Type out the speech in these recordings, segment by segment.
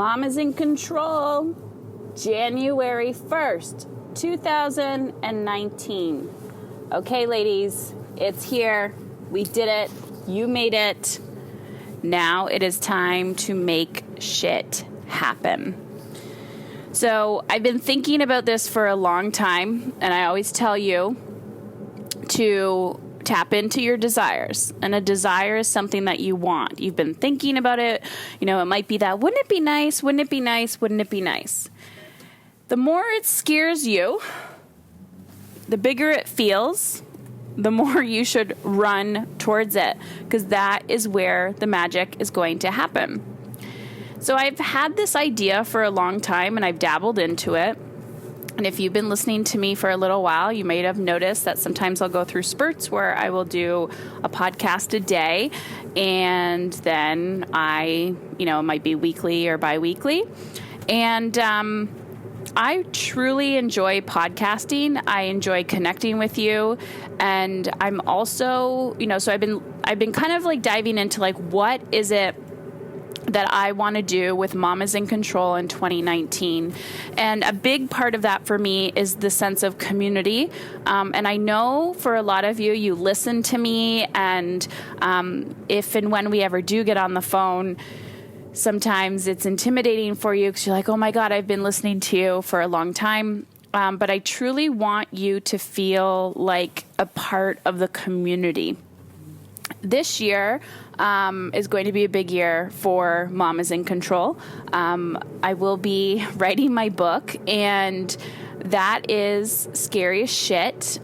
Mom is in Control, January 1st, 2019. Okay, ladies, it's here. We did it. You made it. Now it is time to make shit happen. So I've been thinking about this for a long time, and I always tell you to tap into your desires. And a desire is something that you want. You've been thinking about it. You know, it might be that, wouldn't it be nice? Wouldn't it be nice? Wouldn't it be nice? The more it scares you, the bigger it feels, the more you should run towards it, because that is where the magic is going to happen. So I've had this idea for a long time, and I've dabbled into it. And if you've been listening to me for a little while, you may have noticed that sometimes I'll go through spurts where I will do a podcast a day, and then it might be weekly or bi-weekly. And I truly enjoy podcasting. I enjoy connecting with you. And I'm also, so I've been kind of like diving into like, what is it that I want to do with Mom is in Control in 2019. And a big part of that for me is the sense of community. And I know for a lot of you listen to me, and if and when we ever do get on the phone, sometimes it's intimidating for you because you're like, oh my God, I've been listening to you for a long time. But I truly want you to feel like a part of the community. This year is going to be a big year for Mom is in Control. I will be writing my book, and that is scary as shit.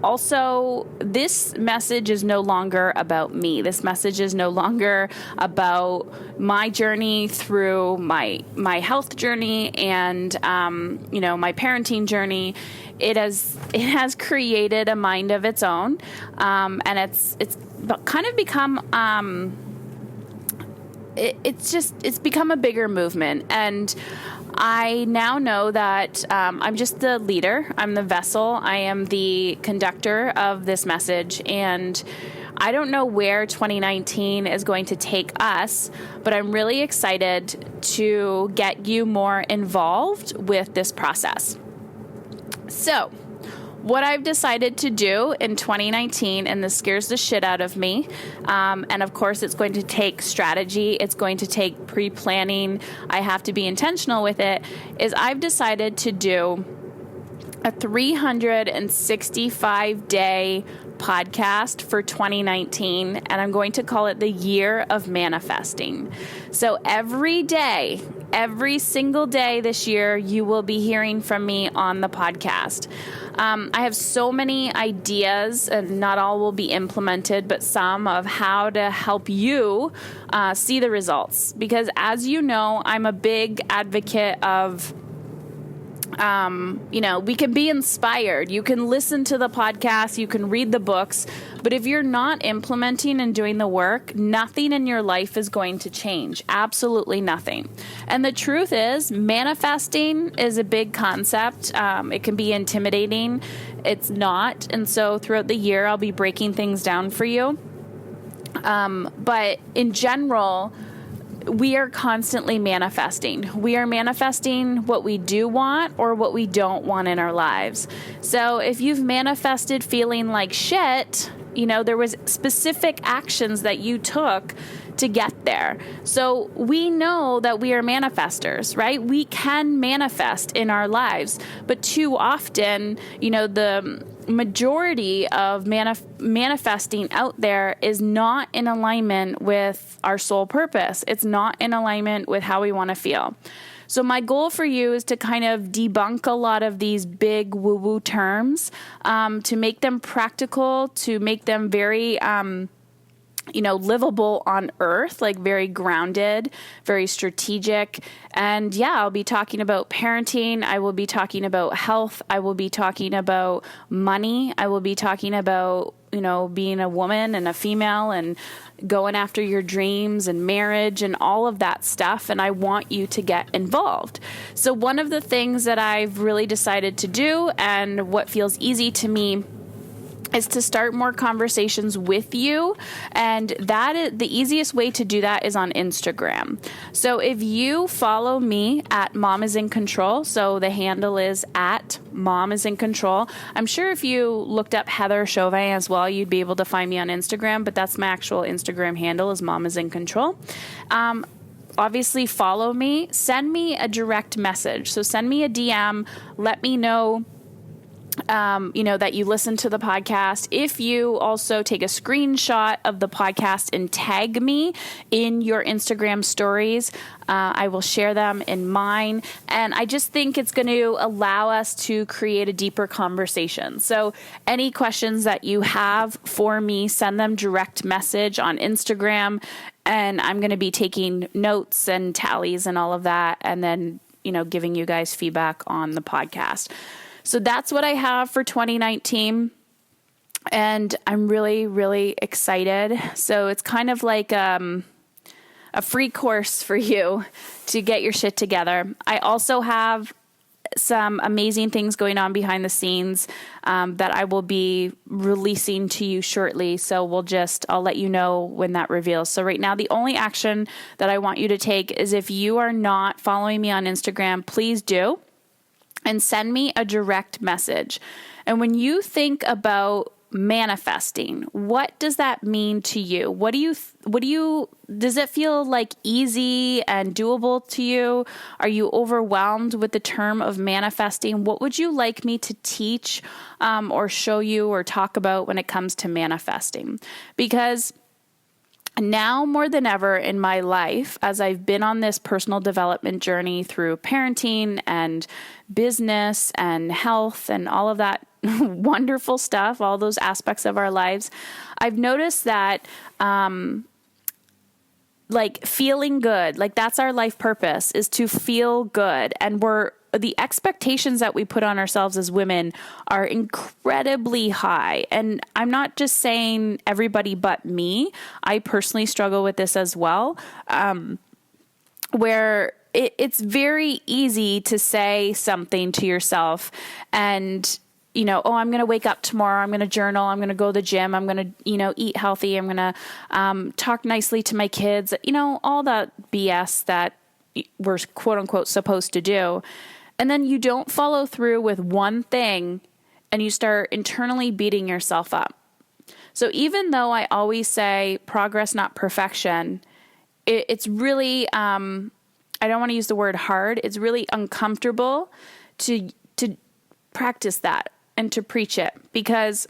Also, this message is no longer about me. This message is no longer about my journey through my health journey and my parenting journey. It has created a mind of its own, and it's kind of become it's become a bigger movement. And I now know that I'm just the leader. I'm the vessel. I am the conductor of this message. And I don't know where 2019 is going to take us, but I'm really excited to get you more involved with this process. So, what I've decided to do in 2019, and this scares the shit out of me, and of course it's going to take strategy, it's going to take pre-planning, I have to be intentional with it, is I've decided to do a 365-day podcast for 2019, and I'm going to call it the year of manifesting. So every day, every single day this year, you will be hearing from me on the podcast. I have so many ideas, and not all will be implemented, but some of how to help you see the results. Because as you know, I'm a big advocate of we can be inspired. You can listen to the podcast, you can read the books, but if you're not implementing and doing the work, nothing in your life is going to change. Absolutely nothing. And the truth is, manifesting is a big concept. It can be intimidating. It's not. And so throughout the year, I'll be breaking things down for you. But in general, we are constantly manifesting. We are manifesting what we do want or what we don't want in our lives. So if you've manifested feeling like shit, there was specific actions that you took to get there. So we know that we are manifestors, right? We can manifest in our lives, but too often, the majority of manifesting out there is not in alignment with our soul purpose. It's not in alignment with how we want to feel. So my goal for you is to kind of debunk a lot of these big woo-woo terms, to make them practical, to make them very livable on earth, like very grounded, very strategic. And I'll be talking about parenting. I will be talking about health. I will be talking about money. I will be talking about, being a woman and a female and going after your dreams and marriage and all of that stuff. And I want you to get involved. So one of the things that I've really decided to do, and what feels easy to me, is to start more conversations with you. And that is the easiest way to do that is on Instagram. So if you follow me at Mom is in Control, so the handle is at Mom is in Control. I'm sure if you looked up Heather Chauvin as well, you'd be able to find me on Instagram, but that's my actual Instagram handle is Mom is in Control. Obviously follow me, send me a direct message. So send me a DM, let me know that you listen to the podcast. If you also take a screenshot of the podcast and tag me in your Instagram stories, I will share them in mine. And I just think it's going to allow us to create a deeper conversation. So any questions that you have for me, send them direct message on Instagram. And I'm going to be taking notes and tallies and all of that. And then, giving you guys feedback on the podcast. So that's what I have for 2019, and I'm really, really excited. So it's kind of like a free course for you to get your shit together. I also have some amazing things going on behind the scenes that I will be releasing to you shortly. So I'll let you know when that reveals. So right now, the only action that I want you to take is if you are not following me on Instagram, please do. And send me a direct message. And when you think about manifesting, what does that mean to you? Does it feel like easy and doable to you? Are you overwhelmed with the term of manifesting? What would you like me to teach or show you or talk about when it comes to manifesting? Because now more than ever in my life, as I've been on this personal development journey through parenting and business and health and all of that wonderful stuff, all those aspects of our lives, I've noticed that feeling good, that's our life purpose, is to feel good. And the expectations that we put on ourselves as women are incredibly high. And I'm not just saying everybody but me. I personally struggle with this as well, where it's very easy to say something to yourself and, I'm going to wake up tomorrow. I'm going to journal. I'm going to go to the gym. I'm going to, eat healthy. I'm going to talk nicely to my kids, all that BS that we're quote unquote supposed to do. And then you don't follow through with one thing and you start internally beating yourself up. So even though I always say progress, not perfection, it's really, I don't want to use the word hard. It's really uncomfortable to practice that and to preach it, because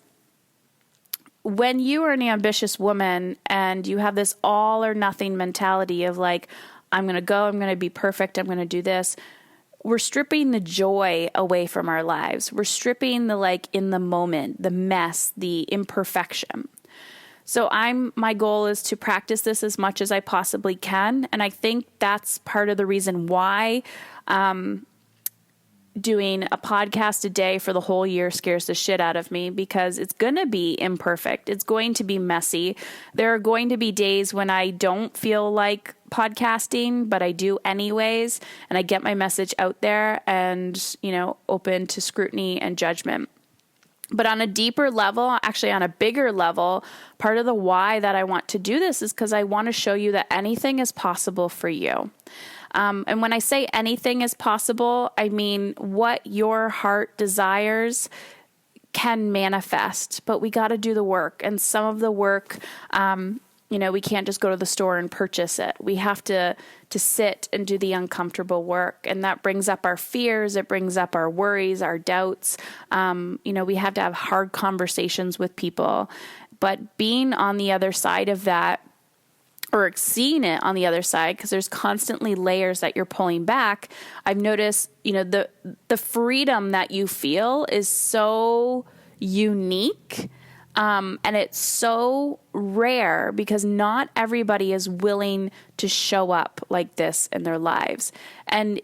when you are an ambitious woman and you have this all or nothing mentality of I'm going to go, I'm going to be perfect, I'm going to do this, we're stripping the joy away from our lives. We're stripping the in the moment, the mess, the imperfection. So my goal is to practice this as much as I possibly can. And I think that's part of the reason why doing a podcast a day for the whole year scares the shit out of me, because it's going to be imperfect. It's going to be messy. There are going to be days when I don't feel like podcasting, but I do anyways. And I get my message out there and, open to scrutiny and judgment. But on a deeper level, actually on a bigger level, part of the why that I want to do this is because I want to show you that anything is possible for you. And when I say anything is possible, I mean what your heart desires can manifest, but we got to do the work. And some of the work, we can't just go to the store and purchase it. We have to sit and do the uncomfortable work. And that brings up our fears. It brings up our worries, our doubts. We have to have hard conversations with people. But being on the other side of that, or seeing it on the other side, because there's constantly layers that you're pulling back, I've noticed, the freedom that you feel is so unique. And it's so rare because not everybody is willing to show up like this in their lives. And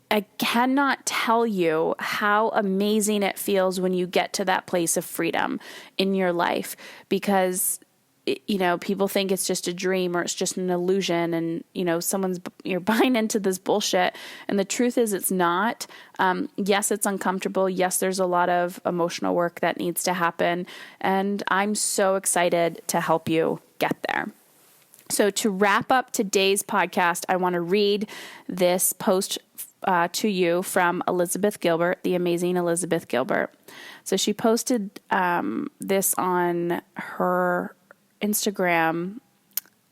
I cannot tell you how amazing it feels when you get to that place of freedom in your life, because people think it's just a dream or it's just an illusion and, you're buying into this bullshit. And the truth is it's not. Yes, it's uncomfortable. Yes, there's a lot of emotional work that needs to happen. And I'm so excited to help you get there. So to wrap up today's podcast, I want to read this post to you from Elizabeth Gilbert, the amazing Elizabeth Gilbert. So she posted this on her Instagram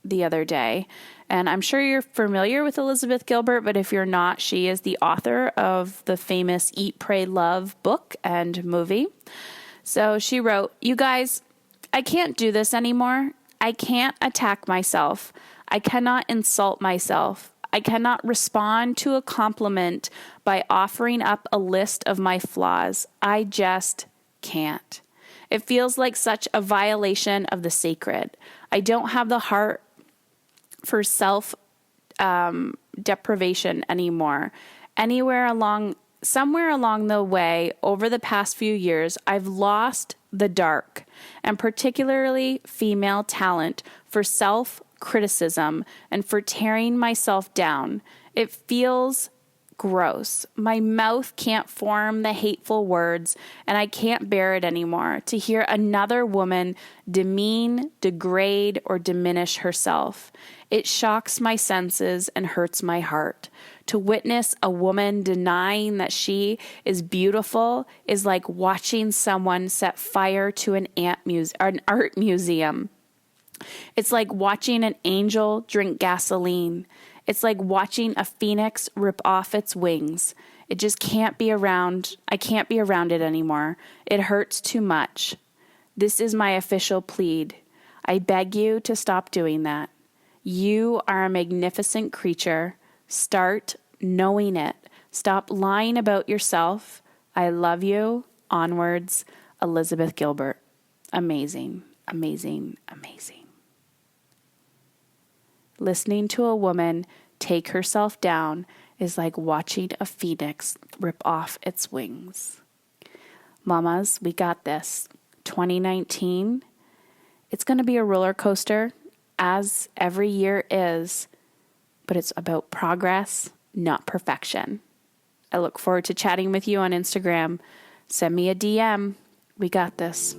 the other day. And I'm sure you're familiar with Elizabeth Gilbert, but if you're not, she is the author of the famous Eat, Pray, Love book and movie. So she wrote, "You guys, I can't do this anymore. I can't attack myself. I cannot insult myself. I cannot respond to a compliment by offering up a list of my flaws. I just can't. It feels like such a violation of the sacred. I don't have the heart for self deprivation anymore. Somewhere along the way, over the past few years, I've lost the dark, and particularly female talent, for self-criticism and for tearing myself down. It feels gross. My mouth can't form the hateful words, and I can't bear it anymore to hear another woman demean, degrade, or diminish herself. It shocks my senses and hurts my heart. To witness a woman denying that she is beautiful is like watching someone set fire to an art museum. It's like watching an angel drink gasoline. It's like watching a phoenix rip off its wings. It just can't be around. I can't be around it anymore. It hurts too much. This is my official plead. I beg you to stop doing that. You are a magnificent creature. Start knowing it. Stop lying about yourself. I love you. Onwards, Elizabeth Gilbert." Amazing, amazing, amazing. Listening to a woman take herself down is like watching a phoenix rip off its wings. Mamas, we got this. 2019, it's going to be a roller coaster, as every year is, but it's about progress, not perfection. I look forward to chatting with you on Instagram. Send me a DM. We got this.